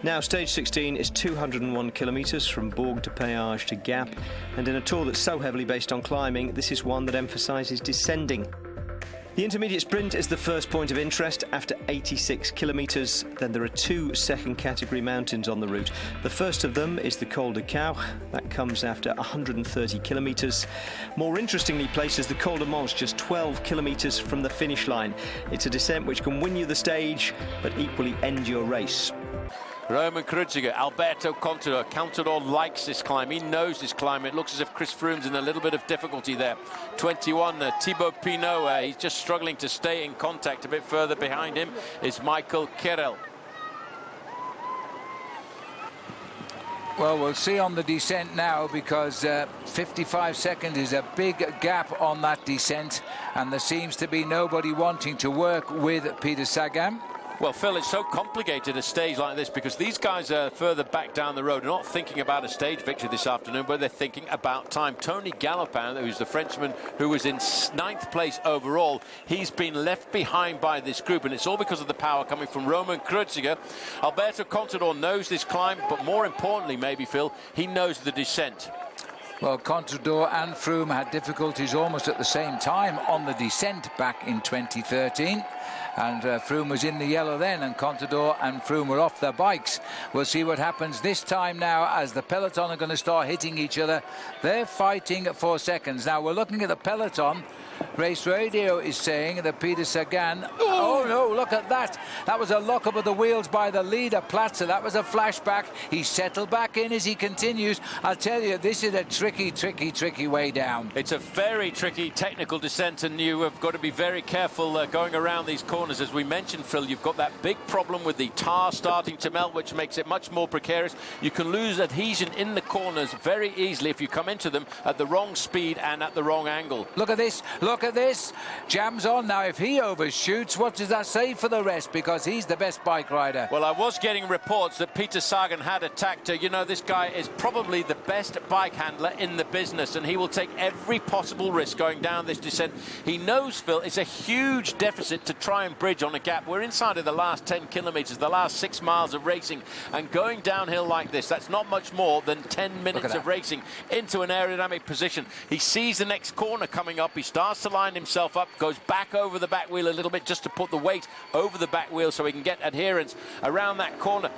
Now, stage 16 is 201 kilometres from Bourg de Péage to Gap, and in a tour that's so heavily based on climbing, this is one that emphasises descending. The intermediate sprint is the first point of interest after 86 kilometres. Then there are two second category mountains on the route. The first of them is the Col de Caux. That comes after 130 kilometres. More interestingly placed is the Col de Manse, just 12 kilometres from the finish line. It's a descent which can win you the stage, but equally end your race. Roman Kreuziger, Alberto Contador. Contador likes this climb. He knows this climb. It looks as if Chris Froome's in a little bit of difficulty there. 21, Thibaut Pinot. He's just struggling to stay in contact. A bit further behind him is Michael Kerel. Well, we'll see on the descent now, because 55 seconds is a big gap on that descent, and there seems to be nobody wanting to work with Peter Sagan. Well, Phil, it's so complicated a stage like this because these guys are further back down the road. They're not thinking about a stage victory this afternoon, but they're thinking about time. Tony Galopin, who's the Frenchman who was in 9th place overall, he's been left behind by this group, and it's all because of the power coming from Roman Kreuziger. Alberto Contador knows this climb, but more importantly, maybe, Phil, he knows the descent. Well, Contador and Froome had difficulties almost at the same time on the descent back in 2013. And Froome was in the yellow then, and Contador and Froome were off their bikes. We'll see what happens this time now as the peloton are going to start hitting each other. They're fighting for seconds. Now, we're looking at the peloton. Race Radio is saying that Peter Sagan... Oh, no, look at that. That was a lock-up of the wheels by the leader, Platzer. That was a flashback. He settled back in as he continues. I'll tell you, this is a tricky way down. It's a very tricky technical descent, and you have got to be very careful going around these corners. As we mentioned, Phil, you've got that big problem with the tar starting to melt, which makes it much more precarious. You can lose adhesion in the corners very easily if you come into them at the wrong speed and at the wrong angle. Look at this. Look at this. Jam's on now. If he overshoots, what does that say for the rest? Because he's the best bike rider. Well, I was getting reports that Peter Sagan had attacked her. You know, this guy is probably the best bike handler in the business, and he will take every possible risk going down this descent. He knows, Phil, it's a huge deficit to try and bridge on a gap. We're inside of the last 10 kilometres, the last 6 miles of racing, and going downhill like this, that's not much more than 10 minutes of racing into an aerodynamic position. He sees the next corner coming up. He starts to line himself up, goes back over the back wheel a little bit just to put the weight over the back wheel so he can get adherence around that corner.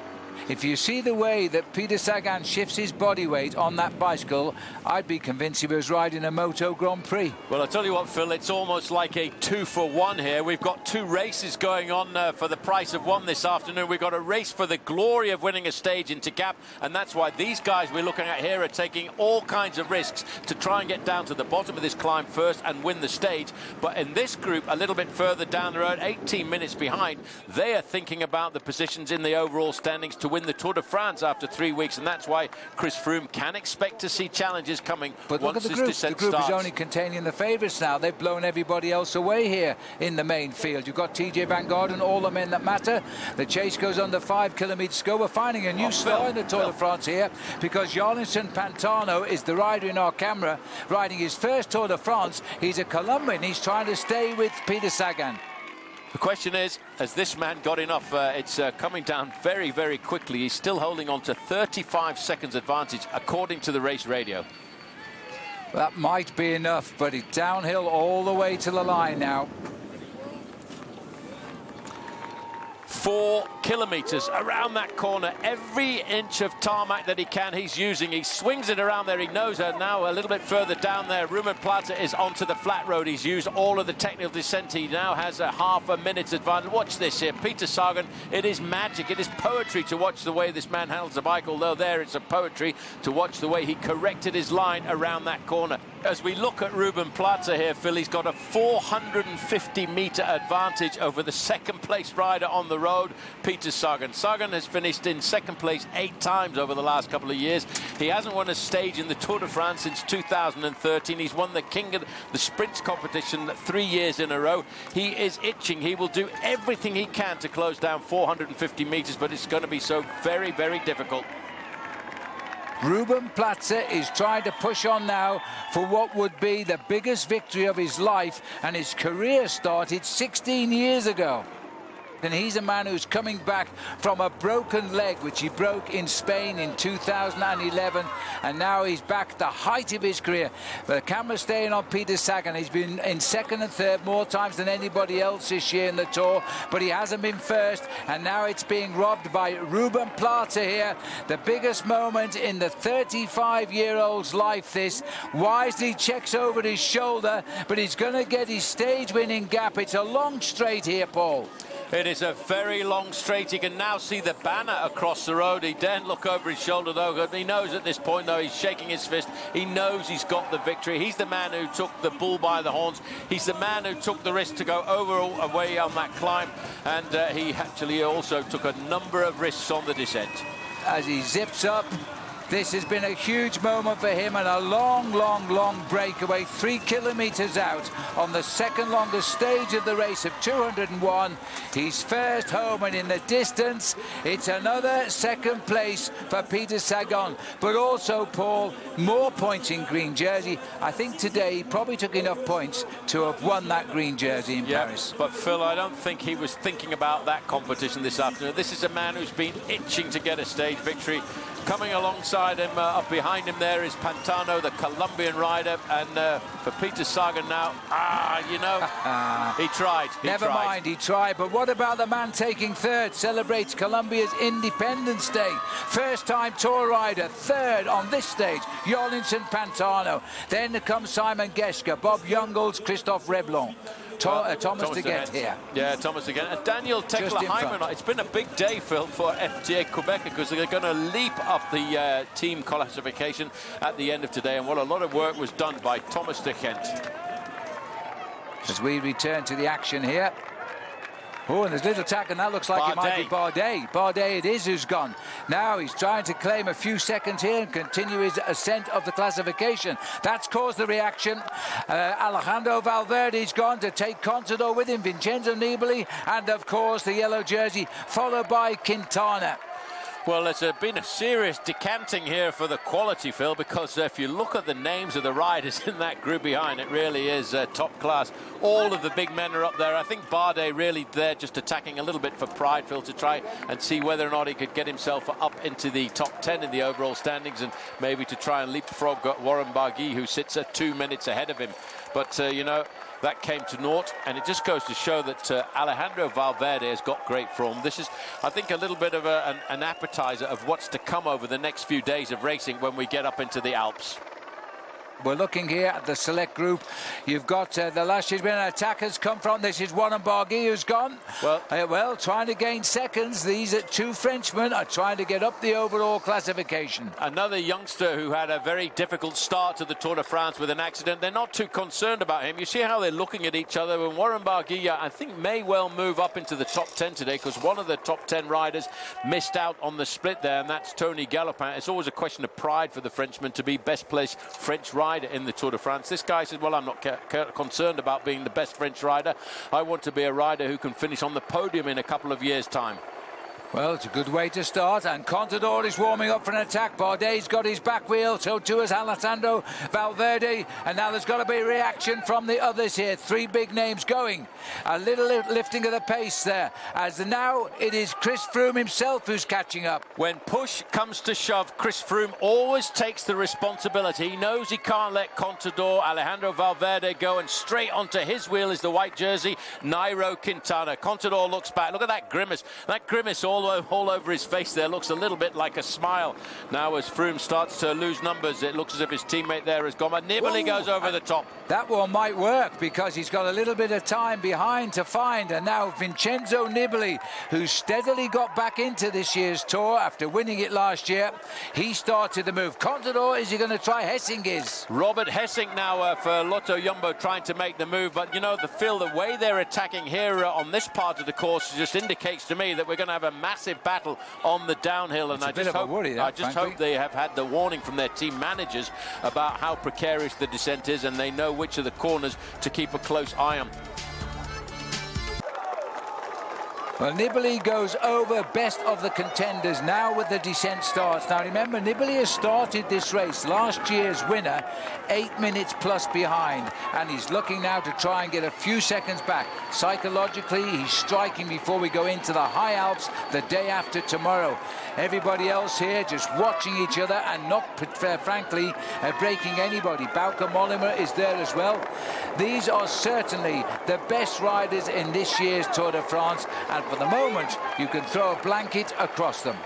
If you see the way that Peter Sagan shifts his body weight on that bicycle, I'd be convinced he was riding a Moto Grand Prix. Well, I'll tell you what, Phil, it's almost like a 2-for-1 here. We've got two races going on for the price of one this afternoon. We've got a race for the glory of winning a stage into Gap, and that's why these guys we're looking at here are taking all kinds of risks to try and get down to the bottom of this climb first and win the stage. But in this group, a little bit further down the road, 18 minutes behind, they are thinking about the positions in the overall standings to win the Tour de France after 3 weeks, and that's why Chris Froome can expect to see challenges coming but once look at this the group. descent The group starts. is only containing the favourites now. They've blown everybody else away here in the main field. You've got TJ Van Garderen, all the men that matter. The chase goes under 5 kilometres to go. We're finding a new star in the Tour de France here, because Jonathan Pantano is the rider in our camera, riding his first Tour de France. He's a Colombian. He's trying to stay with Peter Sagan. The question is, has this man got enough? It's coming down very, very quickly. He's still holding on to 35 seconds advantage, according to the race radio. That might be enough, but it's downhill all the way to the line now. 4 kilometres around that corner. Every inch of tarmac that he can, he's using. He swings it around there. He knows her now a little bit further down there. Ruben Platzer is onto the flat road. He's used all of the technical descent. He now has a half a minute's advantage. Watch this here. Peter Sagan, it is magic. It is poetry to watch the way this man handles the bike, although there it's a poetry to watch the way he corrected his line around that corner. As we look at Ruben Platzer here, Phil, he's got a 450-metre advantage over the second-place rider on the road, Peter Sagan. Sagan has finished in second place 8 times over the last couple of years. He hasn't won a stage in the Tour de France since 2013. He's won the King of the Sprints competition 3 years in a row. He is itching. He will do everything he can to close down 450 metres, but it's going to be so very, very difficult. Ruben Platzer is trying to push on now for what would be the biggest victory of his life, and his career started 16 years ago. And he's a man who's coming back from a broken leg, which he broke in Spain in 2011, and now he's back at the height of his career. The camera's staying on Peter Sagan. He's been in second and third more times than anybody else this year in the Tour, but he hasn't been first, and now it's being robbed by Ruben Plata here. The biggest moment in the 35-year-old's life, this. Wisely checks over his shoulder, but he's going to get his stage-winning gap. It's a long straight here, Paul. It is a very long straight. You can now see the banner across the road. He daren't look over his shoulder, though. He knows at this point, though, he's shaking his fist. He knows he's got the victory. He's the man who took the bull by the horns. He's the man who took the risk to go away on that climb. And he actually also took a number of risks on the descent. As he zips up, this has been a huge moment for him, and a long, long, long breakaway, 3 kilometres out on the second longest stage of the race of 201. He's first home, and in the distance, it's another second place for Peter Sagan. But also, Paul, more points in green jersey. I think today he probably took enough points to have won that green jersey in Paris. But Phil, I don't think he was thinking about that competition this afternoon. This is a man who's been itching to get a stage victory. Coming alongside him, up behind him there is Pantano, the Colombian rider, and for Peter Sagan now, you know, he tried. Never mind, he tried. But what about the man taking third? Celebrates Colombia's Independence Day. First time Tour rider, third on this stage, Jolinson Pantano. Then comes Simon Geschke, Bob Jungels, Christophe Reblon. Thomas de Gent here. Yeah, Thomas de Gent. And Daniel Tekla-Heimer. It's been a big day, Phil, for FTA Quebec, because they're going to leap up the team classification at the end of today. And what a lot of work was done by Thomas de Gent. As we return to the action here. Oh, and there's little attack, and that looks like it might be Bardet. Bardet it is who's gone. Now he's trying to claim a few seconds here and continue his ascent of the classification. That's caused the reaction. Alejandro Valverde's gone to take Contador with him, Vincenzo Nibali, and of course the yellow jersey, followed by Quintana. Well, there's been a serious decanting here for the quality, Phil, because if you look at the names of the riders in that group behind, it really is top class. All of the big men are up there. I think Bardet really there just attacking a little bit for pride, Phil, to try and see whether or not he could get himself up into the top 10 in the overall standings, and maybe to try and leapfrog Warren Barguil, who sits at 2 minutes ahead of him. But, you know, that came to naught, and it just goes to show that Alejandro Valverde has got great form. This is, I think, a little bit of an appetizer of what's to come over the next few days of racing when we get up into the Alps. We're looking here at the select group. You've got the last year's been attackers come from. This is Warren Barguil who's gone. Well, trying to gain seconds. These two Frenchmen are trying to get up the overall classification. Another youngster who had a very difficult start to the Tour de France with an accident. They're not too concerned about him. You see how they're looking at each other. And Warren Barguil, I think, may well move up into the top 10 today, because one of the top 10 riders missed out on the split there, and that's Tony Galopin. It's always a question of pride for the Frenchman to be best placed French rider in the Tour de France. This guy said, well, I'm not concerned about being the best French rider. I want to be a rider who can finish on the podium in a couple of years' time. Well, it's a good way to start, and Contador is warming up for an attack. Bardet's got his back wheel, so too has Alejandro Valverde, and now there's got to be a reaction from the others here. 3 big names going. A little lifting of the pace there, as now it is Chris Froome himself who's catching up. When push comes to shove, Chris Froome always takes the responsibility. He knows he can't let Contador, Alejandro Valverde go, and straight onto his wheel is the white jersey, Nairo Quintana. Contador looks back. Look at that grimace. That grimace all over his face there looks a little bit like a smile. Now as Froome starts to lose numbers, it looks as if his teammate there has gone, but Nibali goes over the top. That one might work, because he's got a little bit of time behind to find, and now Vincenzo Nibali, who steadily got back into this year's Tour after winning it last year, he started the move. Contador, is he going to try Hessingis? Robert Hessing now for Lotto Jumbo trying to make the move, but you know, the way they're attacking here on this part of the course just indicates to me that we're going to have a massive battle on the downhill, and I just hope they have had the warning from their team managers about how precarious the descent is, and they know which of the corners to keep a close eye on. Well, Nibali goes over best of the contenders now with the descent starts. Now remember, Nibali has started this race, last year's winner, 8 minutes plus behind, and he's looking now to try and get a few seconds back. Psychologically, he's striking before we go into the high Alps the day after tomorrow. Everybody else here just watching each other and not, frankly, breaking anybody. Bauke Mollema is there as well. These are certainly the best riders in this year's Tour de France, and for the moment, you can throw a blanket across them.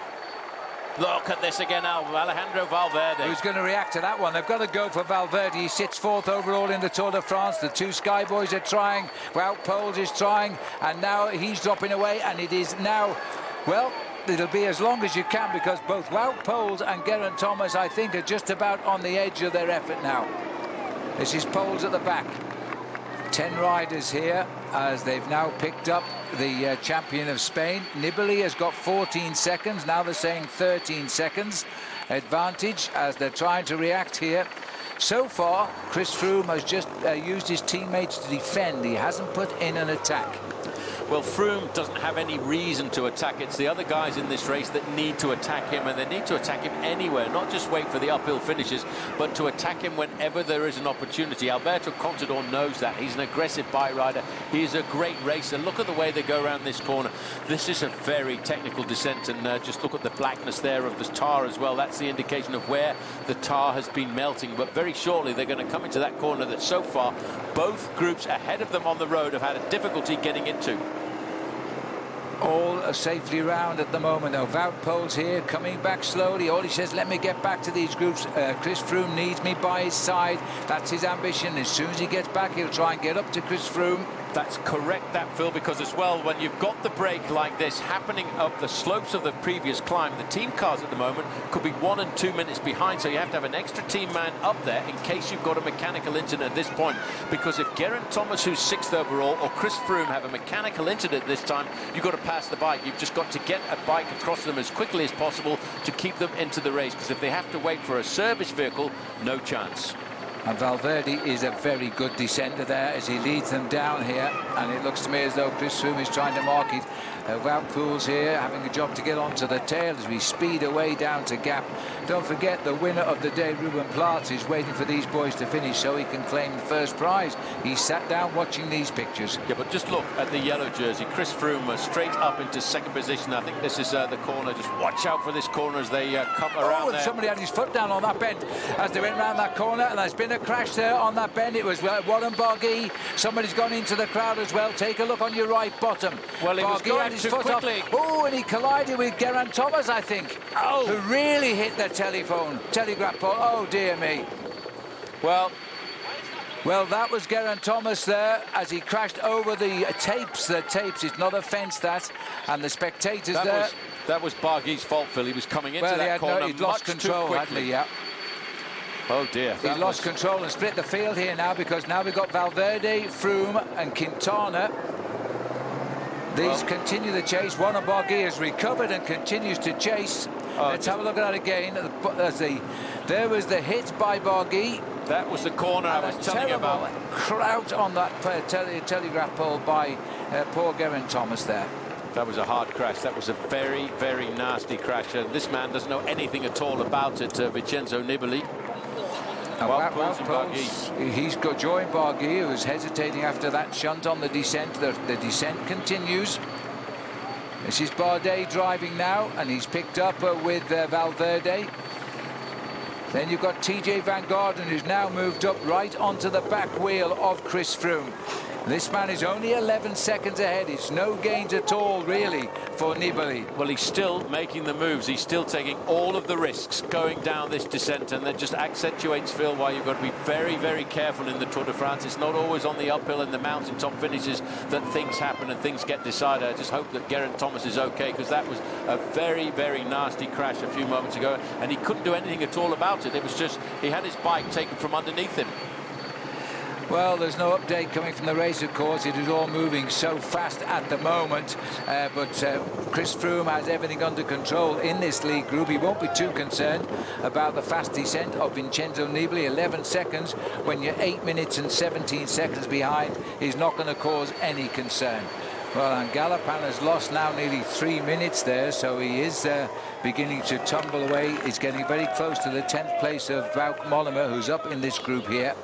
Look at this again, Alejandro Valverde. Who's going to react to that one? They've got to go for Valverde. He sits 4th overall in the Tour de France. The two Sky Boys are trying. Wout Poels is trying. And now he's dropping away. And it is now, well, it'll be as long as you can, because both Wout Poels and Geraint Thomas, I think, are just about on the edge of their effort now. This is Poels at the back. 10 riders here as they've now picked up the champion of Spain. Nibali has got 14 seconds. Now they're saying 13 seconds advantage as they're trying to react here. So far, Chris Froome has just used his teammates to defend. He hasn't put in an attack. Well, Froome doesn't have any reason to attack. It's the other guys in this race that need to attack him, and they need to attack him anywhere, not just wait for the uphill finishes, but to attack him whenever there is an opportunity. Alberto Contador knows that. He's an aggressive bike rider. He's a great racer. Look at the way they go around this corner. This is a very technical descent, and just look at the blackness there of the tar as well. That's the indication of where the tar has been melting, but very shortly they're going to come into that corner that so far both groups ahead of them on the road have had a difficulty getting into. All safely round at the moment now. Wout Poels here coming back slowly. All he says, let me get back to these groups. Chris Froome needs me by his side. That's his ambition. As soon as he gets back, he'll try and get up to Chris Froome. That's correct, that, Phil, because as well, when you've got the break like this happening up the slopes of the previous climb, the team cars at the moment could be 1 and 2 minutes behind, so you have to have an extra team man up there in case you've got a mechanical incident at this point. Because if Geraint Thomas, who's 6th overall, or Chris Froome have a mechanical incident this time, you've got to pass the bike. You've just got to get a bike across them as quickly as possible to keep them into the race, because if they have to wait for a service vehicle, no chance. And Valverde is a very good descender there as he leads them down here, and it looks to me as though Chris Froome is trying to mark it. Wout Poels here having a job to get onto the tail as we speed away down to Gap. Don't forget, the winner of the day, Ruben Plaats, is waiting for these boys to finish so he can claim the first prize. He sat down watching these pictures. Yeah, but just look at the yellow jersey. Chris Froome straight up into 2nd position. I think this is the corner. Just watch out for this corner as they come around there. Somebody had his foot down on that bend as they went around that corner, and there's been a crash there on that bend. It was Warren Barguil. Somebody's gone into the crowd as well. Take a look on your right bottom. Well, he was going too quickly. Oh, and he collided with Geraint Thomas, I think. Oh, who really hit the telegraph pole. Oh, dear me. Well, that was Geraint Thomas there as he crashed over the tapes. The tapes, it's not a fence, that. And the spectators that was Barguil's fault, Phil. He was coming into that corner he'd lost control, hadn't he? Yeah. Oh dear. He lost control and split the field here now, because now we've got Valverde, Froome and Quintana. These continue the chase. Warren Barguil has recovered and continues to chase. Let's have a look at that again. There was the hit by Barguil. That was the corner I was telling you about. Crouch on that telegraph pole by poor Geraint Thomas there. That was a hard crash. That was a very, very nasty crash. This man doesn't know anything at all about it, Vincenzo Nibali. He's got joined Barguil, who's hesitating after that shunt on the descent. The descent continues. This is Bardet driving now, and he's picked up with Valverde. Then you've got TJ Van Garderen, who's now moved up right onto the back wheel of Chris Froome. This man is only 11 seconds ahead. It's no gains at all, really, for Nibali. Well, he's still making the moves. He's still taking all of the risks going down this descent, and that just accentuates, Phil, why you've got to be very, very careful in the Tour de France. It's not always on the uphill and the mountaintop finishes that things happen and things get decided. I just hope that Geraint Thomas is okay, because that was a very, very nasty crash a few moments ago, and he couldn't do anything at all about it. It was just, he had his bike taken from underneath him. Well, there's no update coming from the race, of course. It is all moving so fast at the moment. But Chris Froome has everything under control in this lead group. He won't be too concerned about the fast descent of Vincenzo Nibali. 11 seconds when you're 8 minutes and 17 seconds behind is not going to cause any concern. Well, and Galopan has lost now nearly 3 minutes there, so he is beginning to tumble away. He's getting very close to the 10th place of Wout Mollema, who's up in this group here.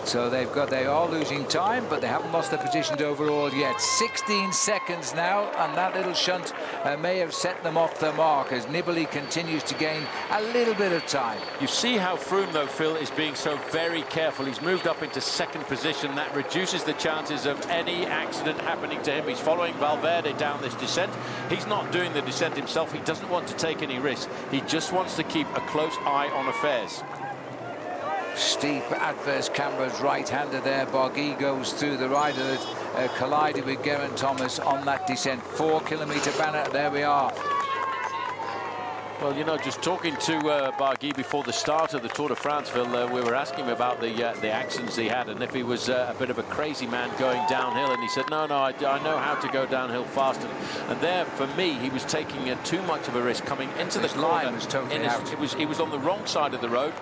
So they are losing time, but they haven't lost their positions overall yet. 16 seconds now, and that little shunt may have set them off the mark as Nibali continues to gain a little bit of time. You see how Froome, though, Phil, is being so very careful. He's moved up into second position. That reduces the chances of any accident happening to him. He's following Valverde down this descent. He's not doing the descent himself. He doesn't want to take any risks. He just wants to keep a close eye on affairs. Steep adverse cambers, right-hander there. Barguil goes through the rider that collided with Geraint Thomas on that descent. 4-kilometre banner, there we are. Well, you know, just talking to Barguil before the start of the Tour de France, Phil, we were asking him about the accidents he had and if he was a bit of a crazy man going downhill, and he said, no, I know how to go downhill fast. And there, for me, he was taking too much of a risk coming into the corner. Was totally out. He was on the wrong side of the road.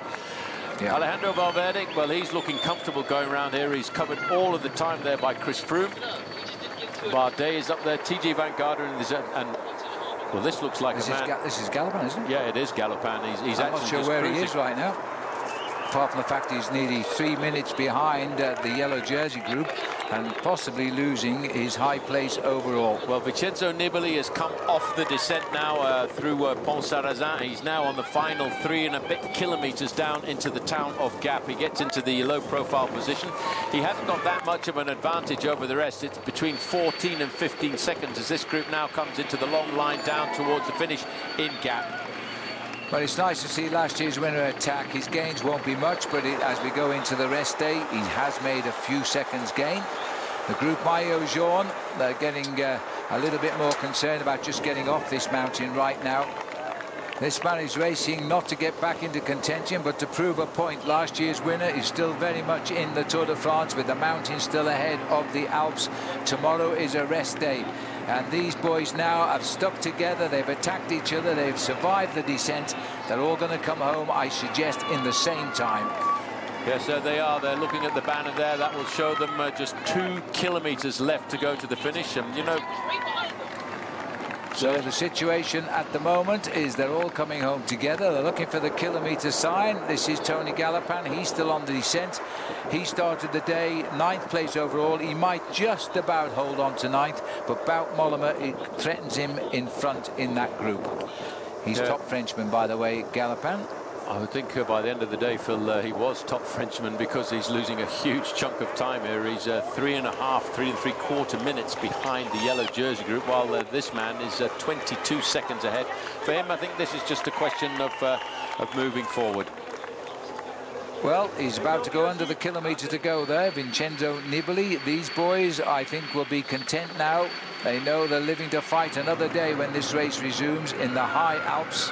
Yeah. Alejandro Valverde, well, he's looking comfortable going around here. He's covered all of the time there by Chris Froome. Bardet is up there, TJ Van Garderen, and well, this looks like a man. This is Galopan, isn't it? Yeah, it is Galopan. He's I'm not sure where he is right now, apart from the fact he's nearly 3 minutes behind the yellow jersey group and possibly losing his high place overall. Well, Vincenzo Nibali has come off the descent now through Pont-Sarrazin. He's now on the final 3 and a bit kilometres down into the town of Gap. He gets into the low-profile position. He hasn't got that much of an advantage over the rest. It's between 14 and 15 seconds as this group now comes into the long line down towards the finish in Gap. Well, it's nice to see last year's winner attack. His gains won't be much, but as we go into the rest day, he has made a few seconds gain. The group Maillot Jaune, they're getting a little bit more concerned about just getting off this mountain right now. This man is racing not to get back into contention, but to prove a point. Last year's winner is still very much in the Tour de France, with the mountain still ahead of the Alps. Tomorrow is a rest day. And these boys now have stuck together. They've attacked each other. They've survived the descent. They're all going to come home, I suggest, in the same time. Yes, they are. They're looking at the banner there. That will show them just 2 kilometres left to go to the finish. And, you know... So the situation at the moment is they're all coming home together. They're looking for the kilometre sign. This is Tony Galopan. He's still on the descent. He started the day 9th place overall. He might just about hold on to 9th, but Wout Mollema, it threatens him in front in that group. He's top Frenchman, by the way, Galopan. I would think by the end of the day, Phil, he was top Frenchman, because he's losing a huge chunk of time here. He's 3 3/4 minutes behind the yellow jersey group, while this man is 22 seconds ahead. For him, I think this is just a question of moving forward. Well, he's about to go under the kilometre to go there. Vincenzo Nibali. These boys, I think, will be content now. They know they're living to fight another day when this race resumes in the high Alps.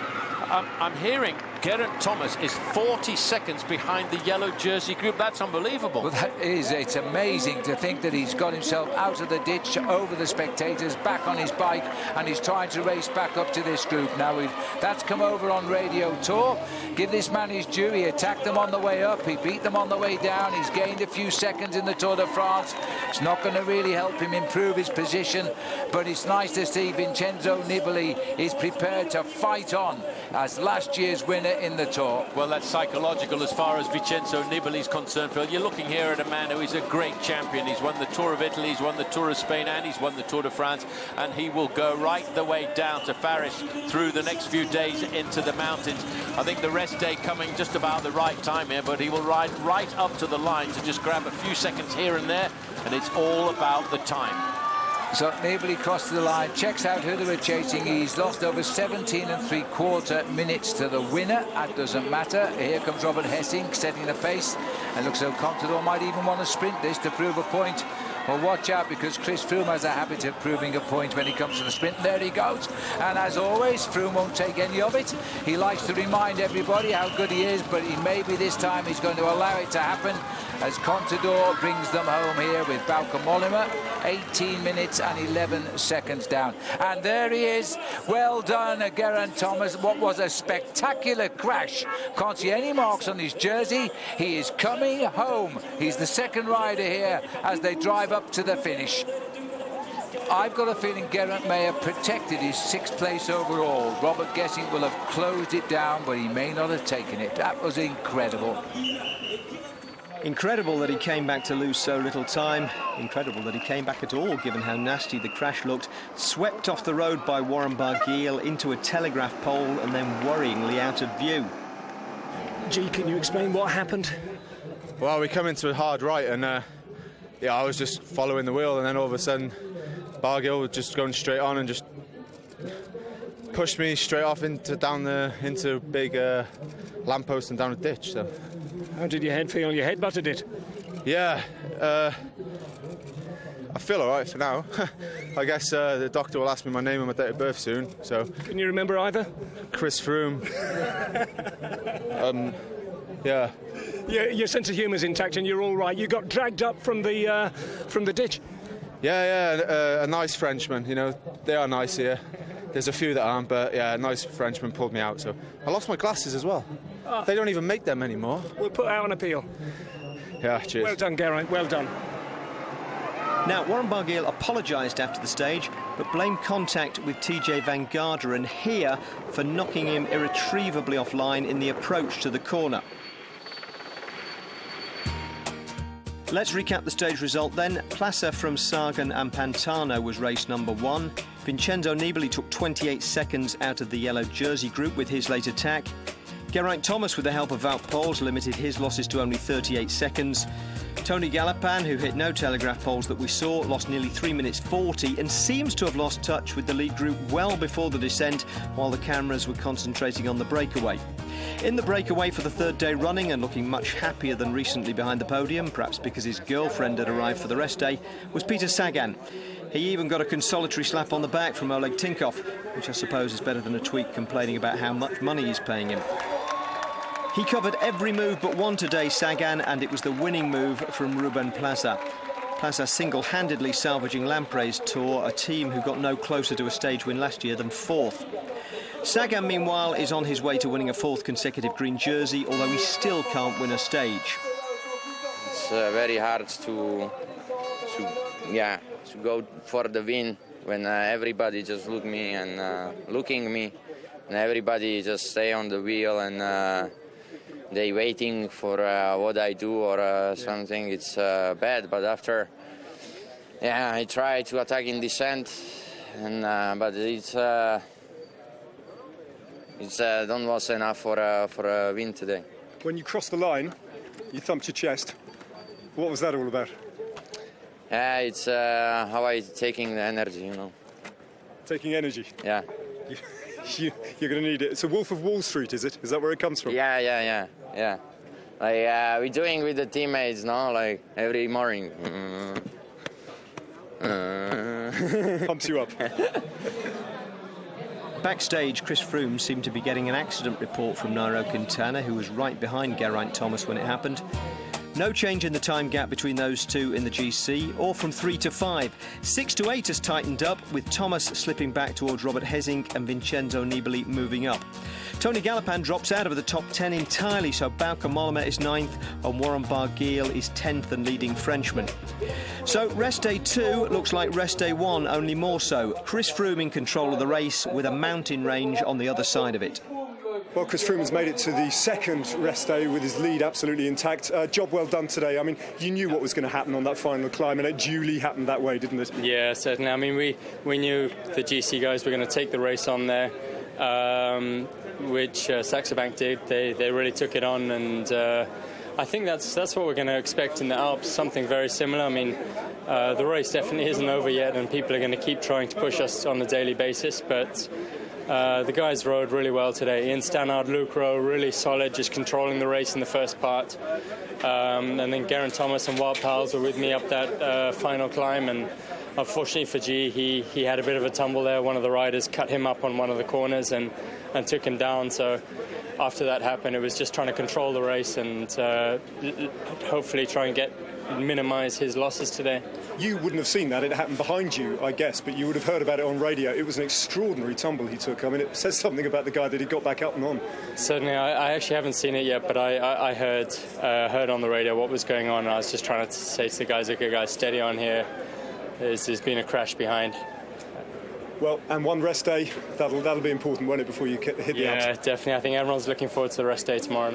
I'm hearing Geraint Thomas is 40 seconds behind the yellow jersey group. That's unbelievable. Well, that is. It's amazing to think that he's got himself out of the ditch, over the spectators, back on his bike, and he's trying to race back up to this group. Now, that's come over on Radio Tour. Give this man his due. He attacked them on the way up. He beat them on the way down. He's gained a few seconds in the Tour de France. It's not going to really help him improve his position, but it's nice to see Vincenzo Nibali is prepared to fight on as last year's winner in the Tour. Well, that's psychological as far as Vincenzo Nibali is concerned, Phil. You're looking here at a man who is a great champion. He's won the Tour of Italy, he's won the Tour of Spain, and he's won the Tour de France, and he will go right the way down to Paris through the next few days into the mountains. I think the rest day coming just about the right time here, but he will ride right up to the line to just grab a few seconds here and there, and it's all about the time. So Nibali crosses the line, checks out who they were chasing. He's lost over 17 3/4 minutes to the winner. That doesn't matter. Here comes Robert Hessing setting the pace, and looks like Contador might even want to sprint this to prove a point. Well, watch out, because Chris Froome has a habit of proving a point when he comes to the sprint. There he goes. And as always, Froome won't take any of it. He likes to remind everybody how good he is, but maybe this time he's going to allow it to happen as Contador brings them home here with Bauke Mollema. 18 minutes and 11 seconds down. And there he is. Well done, Geraint Thomas. What was a spectacular crash. Can't see any marks on his jersey. He is coming home. He's the second rider here as they drive up to the finish. I've got a feeling Geraint may have protected his 6th place overall. Robert Gessing will have closed it down, but he may not have taken it. That was incredible. Incredible that he came back to lose so little time. Incredible that he came back at all, given how nasty the crash looked. Swept off the road by Warren Barguil into a telegraph pole and then worryingly out of view. G, can you explain what happened? Well, we come into a hard right and yeah, I was just following the wheel, and then all of a sudden Barguil was just going straight on and just pushed me straight off into a big lamppost and down a ditch. So. How did your head feel? Your head butted it? Yeah, I feel all right for now. I guess the doctor will ask me my name and my date of birth soon. So. Can you remember either? Chris Froome. Yeah. Your sense of humour's intact and you're all right. You got dragged up from the ditch. Yeah, a nice Frenchman. You know, they are nice here. There's a few that aren't, but yeah, a nice Frenchman pulled me out. So I lost my glasses as well. Oh. They don't even make them anymore. We'll put out an appeal. Yeah, cheers. Well done, Geraint. Well done. Now, Warren Barguil apologised after the stage, but blamed contact with TJ Van Garderen here for knocking him irretrievably offline in the approach to the corner. Let's recap the stage result then. Plaza from Sagan and Pantano was race number 1. Vincenzo Nibali took 28 seconds out of the yellow jersey group with his late attack. Geraint Thomas, with the help of Wout Poels, limited his losses to only 38 seconds. Tony Gallopin, who hit no telegraph poles that we saw, lost nearly 3 minutes 40 and seems to have lost touch with the lead group well before the descent, while the cameras were concentrating on the breakaway. In the breakaway for the 3rd day running and looking much happier than recently behind the podium, perhaps because his girlfriend had arrived for the rest day, was Peter Sagan. He even got a consolatory slap on the back from Oleg Tinkov, which I suppose is better than a tweet complaining about how much money he's paying him. He covered every move but one today, Sagan, and it was the winning move from Ruben Plaza. Plaza single-handedly salvaging Lampre's Tour, a team who got no closer to a stage win last year than 4th. Sagan, meanwhile, is on his way to winning a 4th consecutive green jersey, although he still can't win a stage. It's very hard to go for the win when everybody just looking me, and everybody just stay on the wheel and they waiting for what I do or something. It's bad, but after, yeah, I try to attack in descent, and but it's don't was enough for a win today. When you crossed the line, you thumped your chest. What was that all about? Yeah, it's how I taking the energy, you know. Taking energy? Yeah. You're going to need it. It's a Wolf of Wall Street, is it? Is that where it comes from? Yeah. Like we're doing with the teammates, no? Like every morning. Pumps you up. Backstage, Chris Froome seemed to be getting an accident report from Nairo Quintana, who was right behind Geraint Thomas when it happened. No change in the time gap between those two in the GC, or from 3 to 5. 6 to 8 has tightened up, with Thomas slipping back towards Robert Hesink and Vincenzo Nibali moving up. Tony Gallopin drops out of the top 10 entirely, so Bauke Mollema is 9th and Warren Barguil is 10th and leading Frenchman. So rest day 2 looks like rest day 1, only more so. Chris Froome in control of the race with a mountain range on the other side of it. Well, Chris Froome has made it to the 2nd rest day with his lead absolutely intact. Job well done today. I mean, you knew what was going to happen on that final climb, and it duly happened that way, didn't it? Yeah, certainly. I mean, we knew the GC guys were going to take the race on there, which Saxo Bank did. They really took it on, and I think that's what we're going to expect in the Alps, something very similar. I mean, the race definitely isn't over yet, and people are going to keep trying to push us on a daily basis, but the guys rode really well today. Ian Stannard, Luke Rowe, really solid, just controlling the race in the first part. And then Geraint Thomas and Wout Poels were with me up that final climb, and unfortunately for G, he had a bit of a tumble there. One of the riders cut him up on one of the corners and took him down. So after that happened, it was just trying to control the race and hopefully try and minimise his losses today. You wouldn't have seen that. It happened behind you, I guess, but you would have heard about it on radio. It was an extraordinary tumble he took. I mean, it says something about the guy that he got back up and on. Certainly, I actually haven't seen it yet, but I heard on the radio what was going on. I was just trying to say to the guys, okay, guys, steady on here. there's been a crash behind. Well, and one rest day, that'll be important, won't it, before you hit the Alps? Yeah, definitely. I think everyone's looking forward to the rest day tomorrow night.